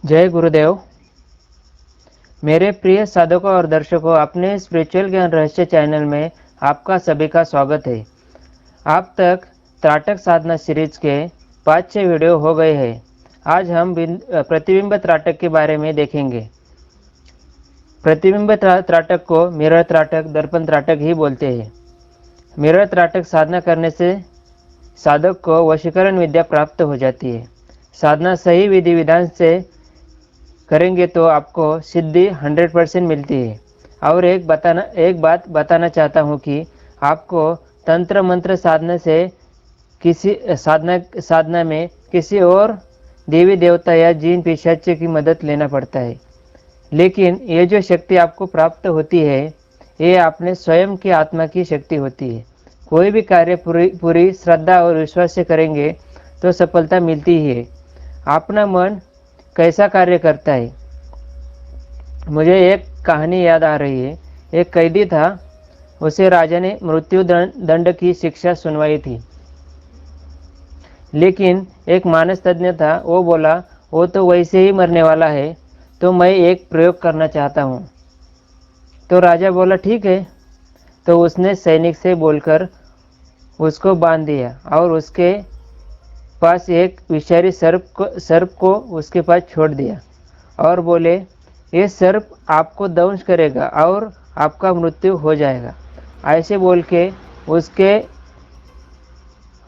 जय गुरुदेव। मेरे प्रिय साधकों और दर्शकों, अपने स्पिरिचुअल ज्ञान रहस्य चैनल में आपका सभी का स्वागत है। आप तक त्राटक साधना सीरीज के 5-6 वीडियो हो गए हैं। आज हम प्रतिबिंब त्राटक के बारे में देखेंगे। प्रतिबिंब त्राटक को मिरर त्राटक, दर्पण त्राटक ही बोलते हैं। मिरर त्राटक साधना करने से साधक को वशीकरण विद्या प्राप्त हो जाती है। साधना सही विधि विधान से करेंगे तो आपको सिद्धि 100% मिलती है। और एक बात बताना चाहता हूँ कि आपको तंत्र मंत्र साधना में किसी और देवी देवता या जीन पिशाच की मदद लेना पड़ता है। लेकिन ये जो शक्ति आपको प्राप्त होती है, ये आपने स्वयं की आत्मा की शक्ति होती है। कोई भी कार्य पूरी श्रद्धा और विश्वास से करेंगे तो सफलता मिलती ही है। अपना मन कैसा कार्य करता है। मुझे एक कहानी याद आ रही है। एक कैदी था, उसे राजा ने मृत्यु दंड की शिक्षा सुनवाई थी। लेकिन एक मानस तज्ञ था, वो बोला वो तो वैसे ही मरने वाला है, तो मैं एक प्रयोग करना चाहता हूँ। तो राजा बोला ठीक है। तो उसने सैनिक से बोलकर उसको बांध दिया और उसके पास एक विषारी सर्प को उसके पास छोड़ दिया और बोले ये सर्प आपको दंश करेगा और आपका मृत्यु हो जाएगा। ऐसे बोल के उसके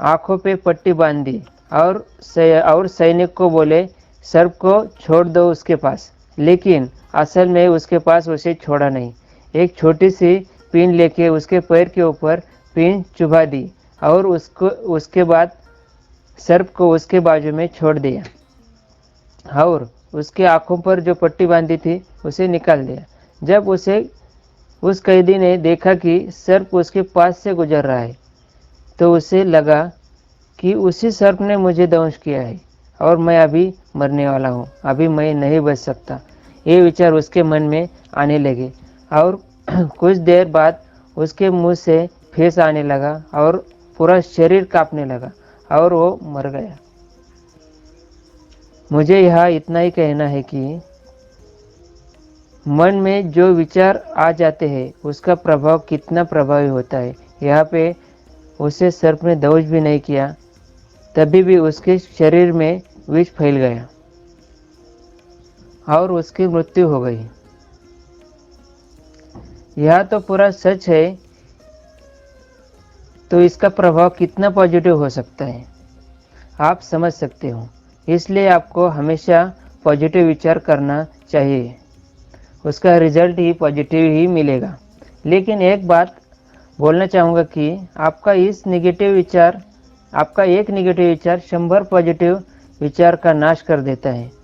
आंखों पे पट्टी बांध दी और सैनिक को बोले सर्प को छोड़ दो उसके पास। लेकिन असल में उसके पास उसे छोड़ा नहीं। एक छोटी सी पिन लेके उसके पैर के ऊपर पिन चुभा दी और उसके बाद सर्प को उसके बाजू में छोड़ दिया और उसके आंखों पर जो पट्टी बांधी थी उसे निकाल दिया। जब उस कैदी ने देखा कि सर्प उसके पास से गुजर रहा है, तो उसे लगा कि उसी सर्प ने मुझे दंश किया है और मैं अभी मरने वाला हूँ, अभी मैं नहीं बच सकता। ये विचार उसके मन में आने लगे और कुछ देर बाद उसके मुंह से फेस आने लगा और पूरा शरीर कांपने लगा और वो मर गया। मुझे यहाँ इतना ही कहना है कि मन में जो विचार आ जाते हैं उसका प्रभाव कितना प्रभावी होता है। यहाँ पे उसे सर्प ने दंश भी नहीं किया, तभी भी उसके शरीर में विष फैल गया और उसकी मृत्यु हो गई। यह तो पूरा सच है, तो इसका प्रभाव कितना पॉजिटिव हो सकता है आप समझ सकते हो। इसलिए आपको हमेशा पॉजिटिव विचार करना चाहिए, उसका रिजल्ट ही पॉजिटिव ही मिलेगा। लेकिन एक बात बोलना चाहूँगा कि आपका एक नेगेटिव विचार 100 पॉजिटिव विचार का नाश कर देता है।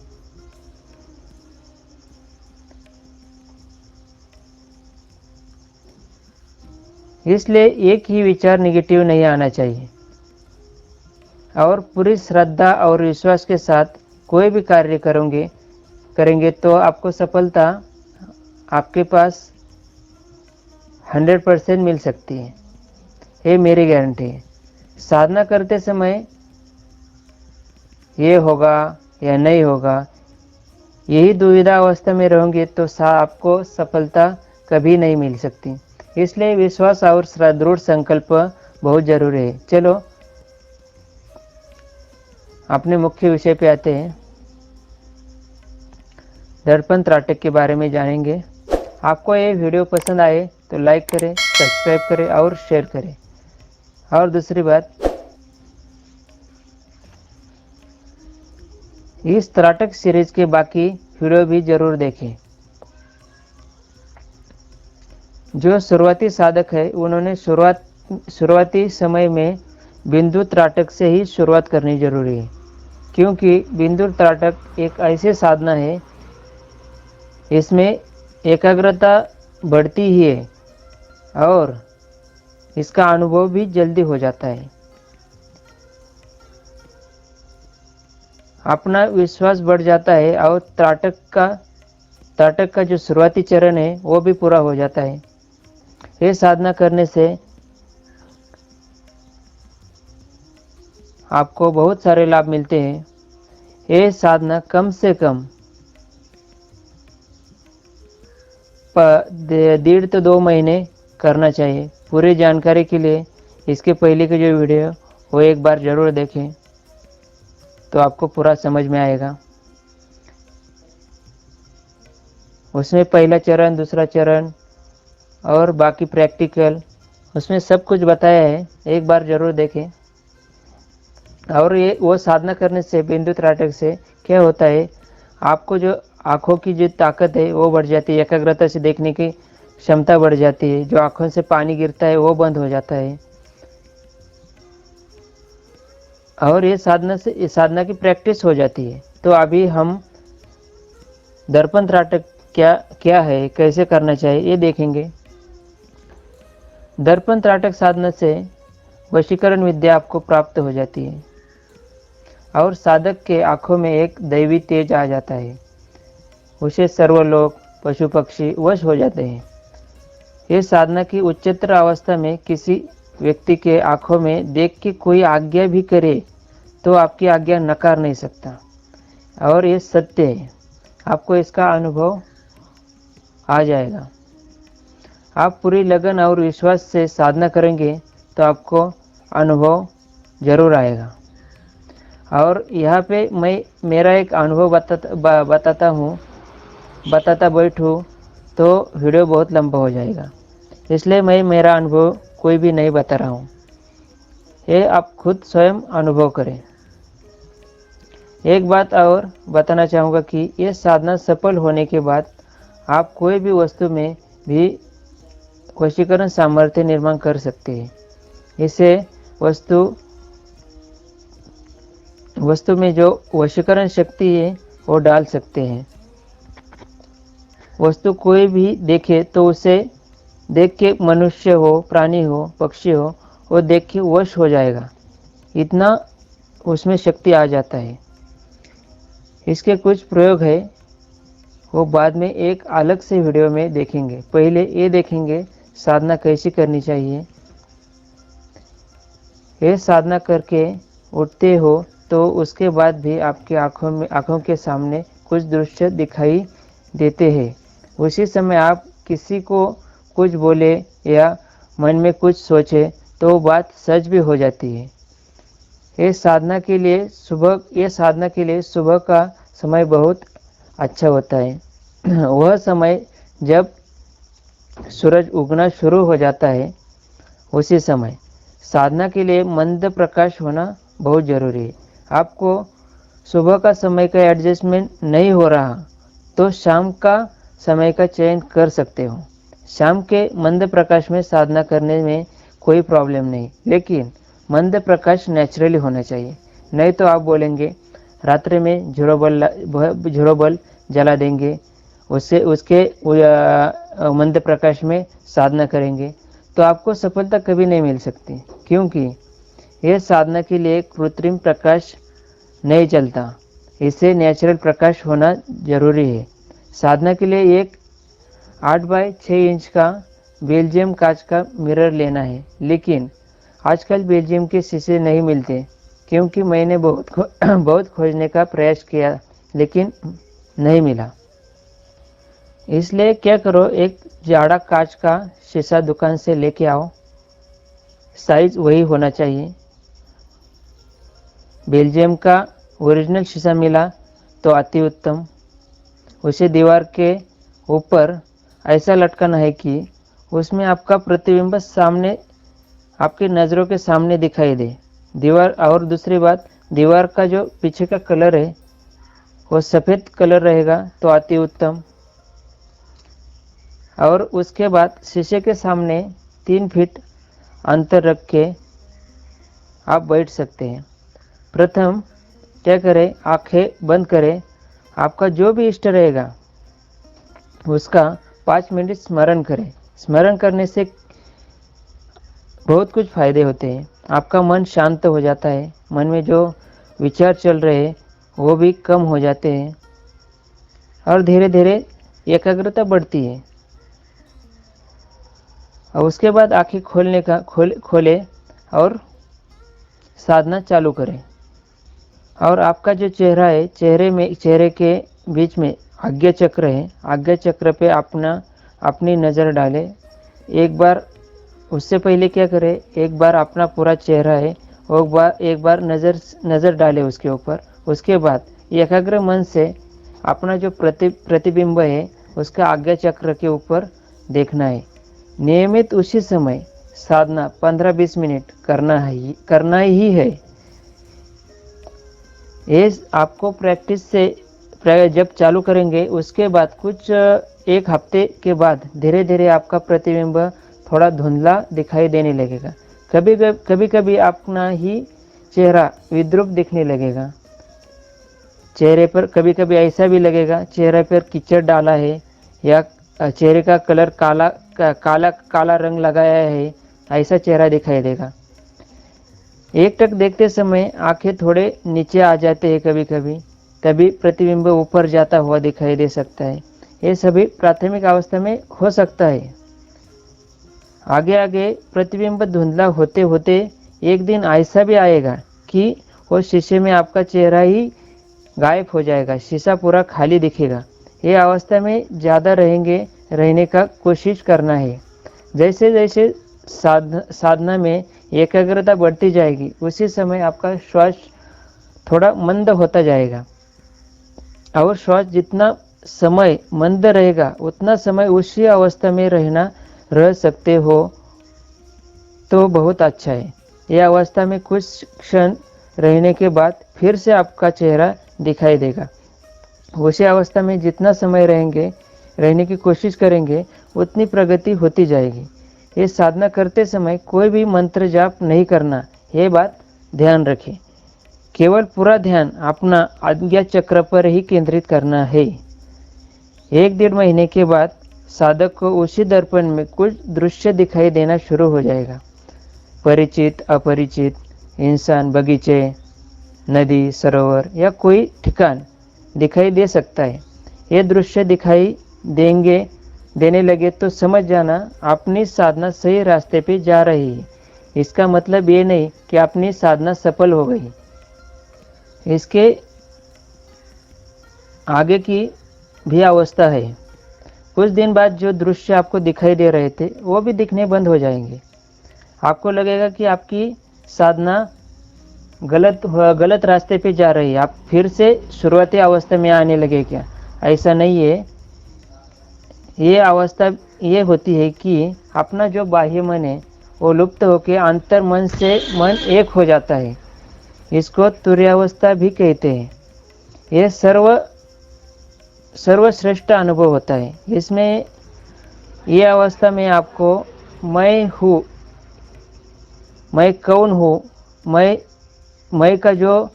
इसलिए एक ही विचार नेगेटिव नहीं आना चाहिए और पूरी श्रद्धा और विश्वास के साथ कोई भी कार्य करेंगे तो आपको सफलता आपके पास 100% मिल सकती है। ये मेरी गारंटी है। साधना करते समय ये होगा या नहीं होगा, यही दुविधा अवस्था में रहोगे तो आपको सफलता कभी नहीं मिल सकती। इसलिए विश्वास और दृढ़ संकल्प बहुत जरूरी है। चलो अपने मुख्य विषय पे आते हैं। दर्पण त्राटक के बारे में जानेंगे। आपको ये वीडियो पसंद आए तो लाइक करें, सब्सक्राइब करें और शेयर करें। और दूसरी बात, इस त्राटक सीरीज के बाकी वीडियो भी जरूर देखें। जो शुरुआती साधक है उन्होंने शुरुआती समय में बिंदु त्राटक से ही शुरुआत करनी जरूरी है, क्योंकि बिंदु त्राटक एक ऐसी साधना है, इसमें एकाग्रता बढ़ती ही है और इसका अनुभव भी जल्दी हो जाता है। अपना विश्वास बढ़ जाता है और त्राटक का जो शुरुआती चरण है वो भी पूरा हो जाता है। ये साधना करने से आपको बहुत सारे लाभ मिलते हैं। ये साधना कम से कम 1.5 to 2 महीने करना चाहिए। पूरी जानकारी के लिए इसके पहले की जो वीडियो वो एक बार ज़रूर देखें, तो आपको पूरा समझ में आएगा। उसमें पहला चरण, दूसरा चरण और बाकी प्रैक्टिकल, उसमें सब कुछ बताया है, एक बार ज़रूर देखें। और ये वो साधना करने से, बिंदु त्राटक से क्या होता है, आपको जो आँखों की जो ताकत है वो बढ़ जाती है, एकाग्रता से देखने की क्षमता बढ़ जाती है, जो आँखों से पानी गिरता है वो बंद हो जाता है। और ये साधना की प्रैक्टिस हो जाती है। तो अभी हम दर्पण त्राटक क्या है, कैसे करना चाहिए, ये देखेंगे। दर्पण त्राटक साधना से वशीकरण विद्या आपको प्राप्त हो जाती है और साधक के आंखों में एक दैवी तेज आ जाता है, उसे सर्वलोक, पशु पक्षी वश हो जाते हैं। ये साधना की उच्चतर अवस्था में किसी व्यक्ति के आंखों में देख के कोई आज्ञा भी करे तो आपकी आज्ञा नकार नहीं सकता, और ये सत्य है, आपको इसका अनुभव आ जाएगा। आप पूरी लगन और विश्वास से साधना करेंगे तो आपको अनुभव जरूर आएगा। और यहाँ पे मैं मेरा एक अनुभव बताता बैठूँ तो वीडियो बहुत लंबा हो जाएगा, इसलिए मैं मेरा अनुभव कोई भी नहीं बता रहा हूँ, ये आप खुद स्वयं अनुभव करें। एक बात और बताना चाहूँगा कि ये साधना सफल होने के बाद आप कोई भी वस्तु में भी वशीकरण सामर्थ्य निर्माण कर सकते हैं। इसे वस्तु में जो वशीकरण शक्ति है वो डाल सकते हैं। वस्तु कोई भी देखे तो उसे देख के, मनुष्य हो, प्राणी हो, पक्षी हो, वो देख के वश हो जाएगा, इतना उसमें शक्ति आ जाता है। इसके कुछ प्रयोग है, वो बाद में एक अलग से वीडियो में देखेंगे। पहले ये देखेंगे साधना कैसी करनी चाहिए। ये साधना करके उठते हो तो उसके बाद भी आपकी आंखों के सामने कुछ दृश्य दिखाई देते हैं। उसी समय आप किसी को कुछ बोले या मन में कुछ सोचे तो वो बात सच भी हो जाती है। ये साधना के लिए सुबह का समय बहुत अच्छा होता है। वह समय जब सूरज उगना शुरू हो जाता है, उसी समय साधना के लिए मंद प्रकाश होना बहुत ज़रूरी है। आपको सुबह का समय का एडजस्टमेंट नहीं हो रहा तो शाम का समय का चयन कर सकते हो। शाम के मंद प्रकाश में साधना करने में कोई प्रॉब्लम नहीं, लेकिन मंद प्रकाश नेचुरली होना चाहिए। नहीं तो आप बोलेंगे रात्रि में झूरो बल्ब जला देंगे, उसके मंद प्रकाश में साधना करेंगे तो आपको सफलता कभी नहीं मिल सकती, क्योंकि यह साधना के लिए कृत्रिम प्रकाश नहीं चलता, इसे नेचुरल प्रकाश होना जरूरी है। साधना के लिए एक 8 बाय 6 इंच का बेल्जियम कांच का मिरर लेना है, लेकिन आजकल बेल्जियम के शीशे नहीं मिलते, क्योंकि मैंने बहुत खोजने का प्रयास किया लेकिन नहीं मिला। इसलिए क्या करो, एक जाड़ा कांच का शीशा दुकान से लेके आओ, साइज वही होना चाहिए। बेल्जियम का ओरिजिनल शीशा मिला तो अति उत्तम। उसे दीवार के ऊपर ऐसा लटकाना है कि उसमें आपका प्रतिबिंब सामने, आपकी नज़रों के सामने दिखाई दे दीवार। और दूसरी बात, दीवार का जो पीछे का कलर है वो सफ़ेद कलर रहेगा तो अति उत्तम। और उसके बाद शीशे के सामने 3 फीट अंतर रख के आप बैठ सकते हैं। प्रथम क्या करें, आंखें बंद करें, आपका जो भी इष्ट रहेगा उसका 5 मिनट स्मरण करें। स्मरण करने से बहुत कुछ फायदे होते हैं। आपका मन शांत हो जाता है, मन में जो विचार चल रहे हैं वो भी कम हो जाते हैं और धीरे धीरे एकाग्रता बढ़ती है। और उसके बाद आंखें खोले और साधना चालू करें। और आपका जो चेहरा है, चेहरे के बीच में आज्ञा चक्र है, आज्ञा चक्र पे अपना अपनी नज़र डालें। एक बार उससे पहले क्या करें, एक बार अपना पूरा चेहरा है वो एक बार नज़र डालें उसके ऊपर। उसके बाद एकाग्र मन से अपना जो प्रतिबिंब है उसका आज्ञा चक्र के ऊपर देखना है। नियमित उसी समय साधना 15-20 मिनट करना ही है। ये आपको प्रैक्टिस से जब चालू करेंगे उसके बाद कुछ एक हफ्ते के बाद धीरे धीरे आपका प्रतिबिंब थोड़ा धुंधला दिखाई देने लगेगा। कभी कभी अपना ही चेहरा विद्रूप दिखने लगेगा। चेहरे पर कभी कभी ऐसा भी लगेगा चेहरे पर कीचड़ डाला है या चेहरे का कलर काला रंग लगाया है, ऐसा चेहरा दिखाई देगा। एक टक देखते समय आंखें थोड़े नीचे आ जाते हैं कभी कभी, तभी प्रतिबिंब ऊपर जाता हुआ दिखाई दे सकता है। ये सभी प्राथमिक अवस्था में हो सकता है। आगे आगे प्रतिबिंब धुंधला होते होते एक दिन ऐसा भी आएगा कि वो शीशे में आपका चेहरा ही गायब हो जाएगा, शीशा पूरा खाली दिखेगा। ये अवस्था में ज़्यादा रहने का कोशिश करना है। जैसे जैसे साधना में एकाग्रता बढ़ती जाएगी उसी समय आपका श्वास थोड़ा मंद होता जाएगा, और श्वास जितना समय मंद रहेगा उतना समय उसी अवस्था में रह सकते हो तो बहुत अच्छा है। यह अवस्था में कुछ क्षण रहने के बाद फिर से आपका चेहरा दिखाई देगा। उसी अवस्था में जितना समय रहने की कोशिश करेंगे उतनी प्रगति होती जाएगी। ये साधना करते समय कोई भी मंत्र जाप नहीं करना, ये बात ध्यान रखें। केवल पूरा ध्यान अपना आज्ञा चक्र पर ही केंद्रित करना है। 1-1.5 महीने के बाद साधक को उसी दर्पण में कुछ दृश्य दिखाई देना शुरू हो जाएगा। परिचित अपरिचित इंसान, बगीचे, नदी, सरोवर या कोई ठिकान दिखाई दे सकता है। ये दृश्य दिखाई देने लगे तो समझ जाना अपनी साधना सही रास्ते पे जा रही है। इसका मतलब ये नहीं कि अपनी साधना सफल हो गई। इसके आगे की भी अवस्था है। कुछ दिन बाद जो दृश्य आपको दिखाई दे रहे थे वो भी दिखने बंद हो जाएंगे। आपको लगेगा कि आपकी साधना गलत रास्ते पे जा रही है, आप फिर से शुरुआती अवस्था में आने लगे क्या? ऐसा नहीं है। ये अवस्था ये होती है कि अपना जो बाह्य मन है वो लुप्त होकर अंतर मन से मन एक हो जाता है। इसको तुर्यावस्था भी कहते हैं। ये सर्वश्रेष्ठ अनुभव होता है। इसमें ये अवस्था में आपको मैं हूँ, मैं कौन हूँ, मैं का जो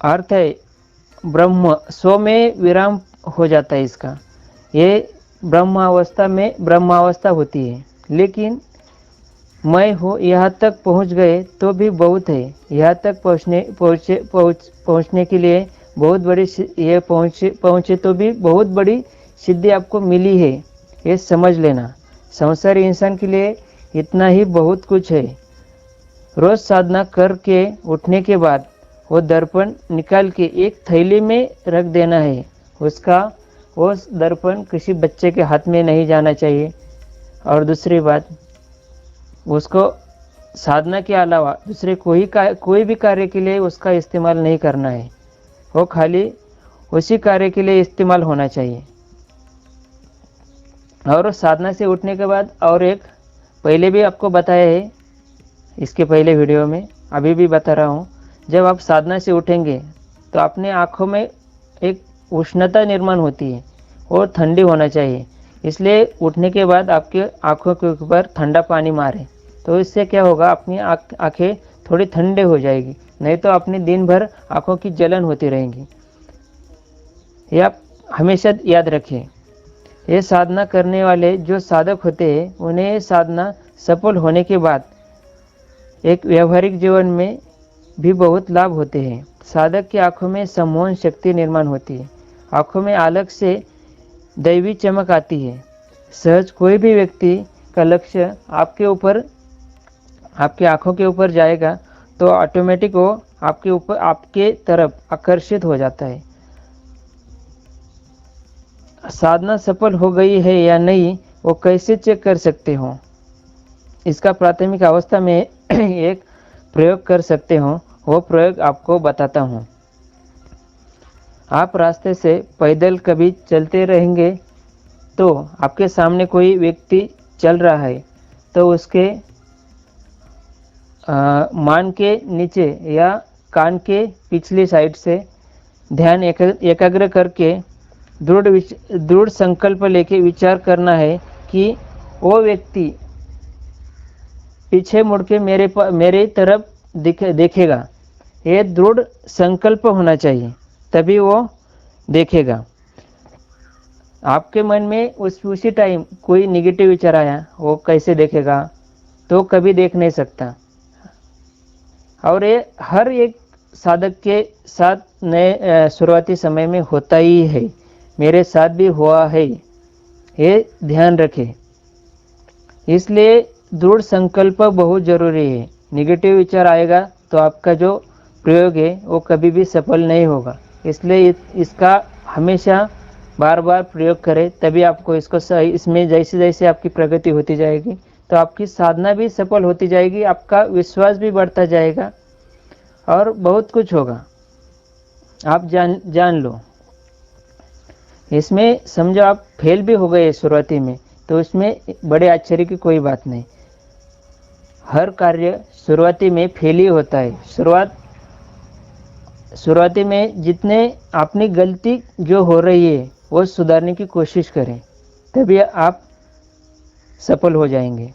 अर्थ है ब्रह्म, स्व में विराम हो जाता है इसका। ये ब्रह्मावस्था होती है। लेकिन मैं हूँ यहाँ तक पहुँच गए तो भी बहुत है। यहाँ तक पहुँचने के लिए बहुत बड़ी ये पहुँचे तो भी बहुत बड़ी सिद्धि आपको मिली है, ये समझ लेना। संसारी इंसान के लिए इतना ही बहुत कुछ है। रोज साधना करके उठने के बाद वो दर्पण निकाल के एक थैली में रख देना है। वो दर्पण किसी बच्चे के हाथ में नहीं जाना चाहिए। और दूसरी बात, उसको साधना के अलावा दूसरे कोई भी कार्य के लिए उसका इस्तेमाल नहीं करना है। वो खाली उसी कार्य के लिए इस्तेमाल होना चाहिए। और साधना से उठने के बाद और एक पहले भी आपको बताया है, इसके पहले वीडियो में अभी भी बता रहा हूँ। जब आप साधना से उठेंगे तो अपने आँखों में एक उष्णता निर्माण होती है और ठंडी होना चाहिए। इसलिए उठने के बाद आपके आँखों के ऊपर ठंडा पानी मारें तो इससे क्या होगा, अपनी आँखें थोड़ी ठंडे हो जाएगी। नहीं तो अपने दिन भर आँखों की जलन होती रहेगी। ये आप हमेशा याद रखें। ये साधना करने वाले जो साधक होते हैं उन्हें साधना सफल होने के बाद एक व्यवहारिक जीवन में भी बहुत लाभ होते हैं। साधक की आंखों में सम्मोहन शक्ति निर्माण होती है। आंखों में अलग से दैवी चमक आती है। सहज कोई भी व्यक्ति का लक्ष्य आपके आंखों के ऊपर जाएगा तो ऑटोमेटिक वो आपके तरफ आकर्षित हो जाता है। साधना सफल हो गई है या नहीं वो कैसे चेक कर सकते हो? इसका प्राथमिक अवस्था में एक प्रयोग कर सकते हो। वो प्रयोग आपको बताता हूँ। आप रास्ते से पैदल कभी चलते रहेंगे तो आपके सामने कोई व्यक्ति चल रहा है तो उसके मान के नीचे या कान के पिछली साइड से ध्यान एकाग्र करके दृढ़ संकल्प लेके विचार करना है कि वो व्यक्ति पीछे मुड़ के मेरे तरफ देखेगा। ये दृढ़ संकल्प होना चाहिए, तभी वो देखेगा। आपके मन में उसी टाइम कोई निगेटिव विचार आया, वो कैसे देखेगा? तो कभी देख नहीं सकता। और ये हर एक साधक के साथ नए शुरुआती समय में होता ही है, मेरे साथ भी हुआ है, ये ध्यान रखें। इसलिए दृढ़ संकल्प बहुत जरूरी है। निगेटिव विचार आएगा तो आपका जो प्रयोग है वो कभी भी सफल नहीं होगा। इसलिए इसका हमेशा बार बार प्रयोग करें, तभी आपको इसको सही, इसमें जैसे जैसे आपकी प्रगति होती जाएगी तो आपकी साधना भी सफल होती जाएगी, आपका विश्वास भी बढ़ता जाएगा और बहुत कुछ होगा। आप जान लो। इसमें समझो आप फेल भी हो गए शुरुआती में तो इसमें बड़े आश्चर्य की कोई बात नहीं। हर कार्य शुरुआती में फेल ही होता है। शुरुआती में जितने अपनी गलती जो हो रही है वो सुधारने की कोशिश करें, तभी आप सफल हो जाएंगे।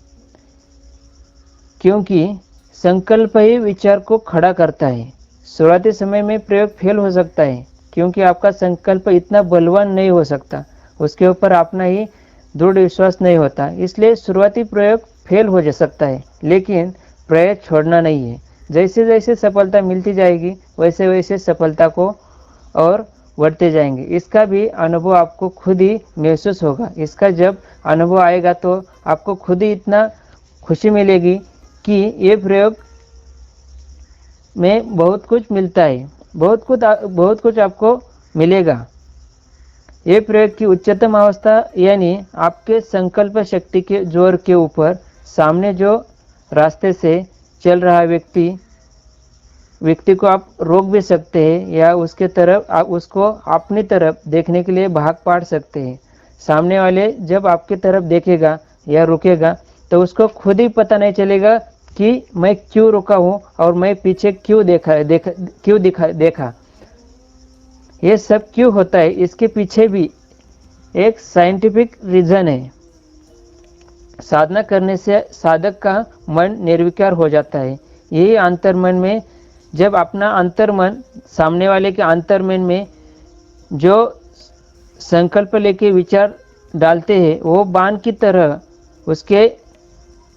क्योंकि संकल्प ही विचार को खड़ा करता है। शुरुआती समय में प्रयोग फेल हो सकता है क्योंकि आपका संकल्प इतना बलवान नहीं हो सकता, उसके ऊपर अपना ही दृढ़ विश्वास नहीं होता। इसलिए शुरुआती प्रयोग फेल हो जा सकता है, लेकिन प्रयोग छोड़ना नहीं है। जैसे जैसे सफलता मिलती जाएगी वैसे वैसे सफलता को और बढ़ते जाएंगे। इसका भी अनुभव आपको खुद ही महसूस होगा। इसका जब अनुभव आएगा तो आपको खुद ही इतना खुशी मिलेगी कि ये प्रयोग में बहुत कुछ मिलता है, बहुत कुछ आपको मिलेगा। ये प्रयोग की उच्चतम अवस्था यानी आपके संकल्प शक्ति के जोर के ऊपर सामने जो रास्ते से चल रहा व्यक्ति को आप रोक भी सकते हैं या उसके तरफ आप उसको अपनी तरफ देखने के लिए भाग पाड़ सकते हैं। सामने वाले जब आपकी तरफ देखेगा या रुकेगा तो उसको खुद ही पता नहीं चलेगा कि मैं क्यों रुका हूँ और मैं पीछे क्यों देखा। ये सब क्यों होता है, इसके पीछे भी एक साइंटिफिक रीजन है। साधना करने से साधक का मन निर्विकार हो जाता है। यही अंतर्मन में जब अपना अंतर्मन सामने वाले के अंतर्मन में जो संकल्प लेके विचार डालते हैं वो बाण की तरह उसके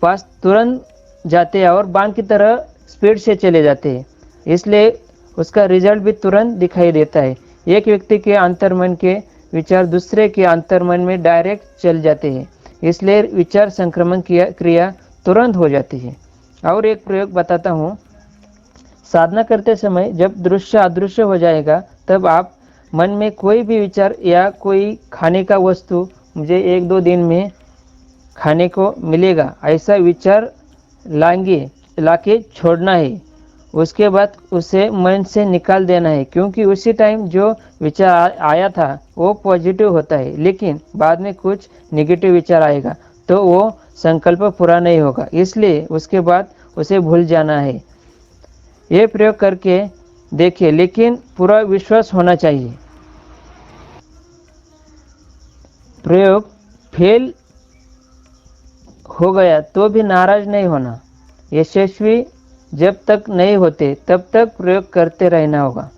पास तुरंत जाते हैं और बाण की तरह स्पीड से चले जाते हैं। इसलिए उसका रिजल्ट भी तुरंत दिखाई देता है। एक व्यक्ति के अंतर्मन के विचार दूसरे के अंतर्मन में डायरेक्ट चल जाते हैं, इसलिए विचार संक्रमण क्रिया तुरंत हो जाती है। और एक प्रयोग बताता हूँ। साधना करते समय जब दृश्य अदृश्य हो जाएगा तब आप मन में कोई भी विचार या कोई खाने का वस्तु मुझे 1-2 दिन में खाने को मिलेगा ऐसा विचार लाके छोड़ना है। उसके बाद उसे मन से निकाल देना है, क्योंकि उसी टाइम जो विचार आया था वो पॉजिटिव होता है, लेकिन बाद में कुछ नेगेटिव विचार आएगा तो वो संकल्प पूरा नहीं होगा। इसलिए उसके बाद उसे भूल जाना है। ये प्रयोग करके देखिए, लेकिन पूरा विश्वास होना चाहिए। प्रयोग फेल हो गया तो भी नाराज नहीं होना। यशस्वी जब तक नहीं होते तब तक प्रयोग करते रहना होगा।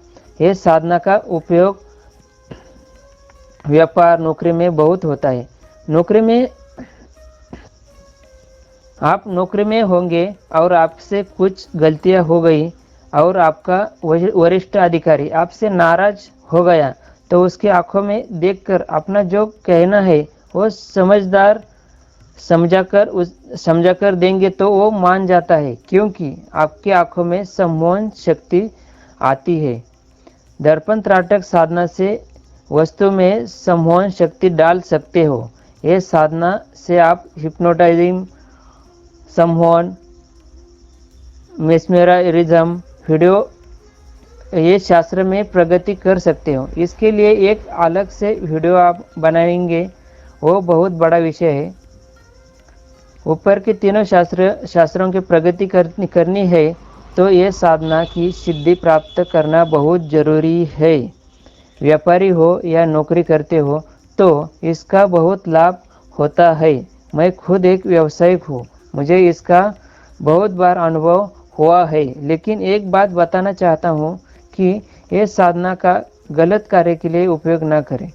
यह साधना का उपयोग व्यापार नौकरी में बहुत होता है। आप नौकरी में होंगे और आपसे कुछ गलतियां हो गई और आपका वरिष्ठ अधिकारी आपसे नाराज हो गया तो उसकी आंखों में देखकर अपना जो कहना है वो समझाकर देंगे तो वो मान जाता है, क्योंकि आपकी आंखों में सम्मोहन शक्ति आती है। दर्पण त्राटक साधना से वस्तु में सम्मोहन शक्ति डाल सकते हो। ये साधना से आप हिप्नोटाइजिंग, सम्मोहन, मेस्मेरिज्म, वीडियो, ये शास्त्र में प्रगति कर सकते हो। इसके लिए एक अलग से वीडियो आप बनाएंगे, वो बहुत बड़ा विषय है। ऊपर के तीनों शास्त्रों की प्रगति करनी है तो ये साधना की सिद्धि प्राप्त करना बहुत जरूरी है। व्यापारी हो या नौकरी करते हो तो इसका बहुत लाभ होता है। मैं खुद एक व्यावसायिक हूँ, मुझे इसका बहुत बार अनुभव हुआ है। लेकिन एक बात बताना चाहता हूँ कि ये साधना का गलत कार्य के लिए उपयोग न करें।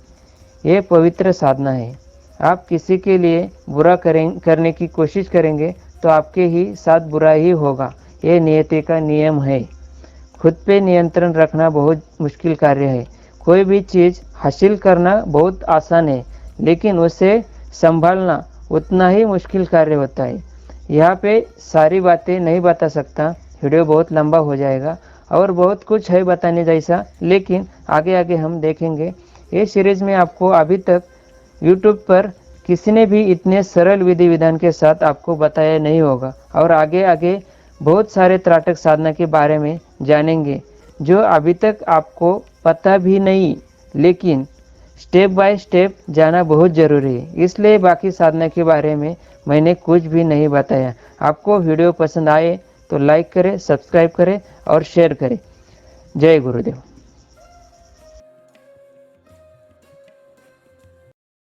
ये पवित्र साधना है। आप किसी के लिए बुरा करने की कोशिश करेंगे तो आपके ही साथ बुरा ही होगा। ये नियति का नियम है। खुद पे नियंत्रण रखना बहुत मुश्किल कार्य है। कोई भी चीज़ हासिल करना बहुत आसान है, लेकिन उसे संभालना उतना ही मुश्किल कार्य होता है। यहाँ पे सारी बातें नहीं बता सकता, वीडियो बहुत लंबा हो जाएगा और बहुत कुछ है बताने जैसा, लेकिन आगे आगे हम देखेंगे। ये सीरीज में आपको अभी तक YouTube पर किसी ने भी इतने सरल विधि विधान के साथ आपको बताया नहीं होगा। और आगे आगे बहुत सारे त्राटक साधना के बारे में जानेंगे जो अभी तक आपको पता भी नहीं, लेकिन स्टेप बाय स्टेप जाना बहुत ज़रूरी है। इसलिए बाकी साधना के बारे में मैंने कुछ भी नहीं बताया। आपको वीडियो पसंद आए तो लाइक करें, सब्सक्राइब करें और शेयर करें। जय गुरुदेव।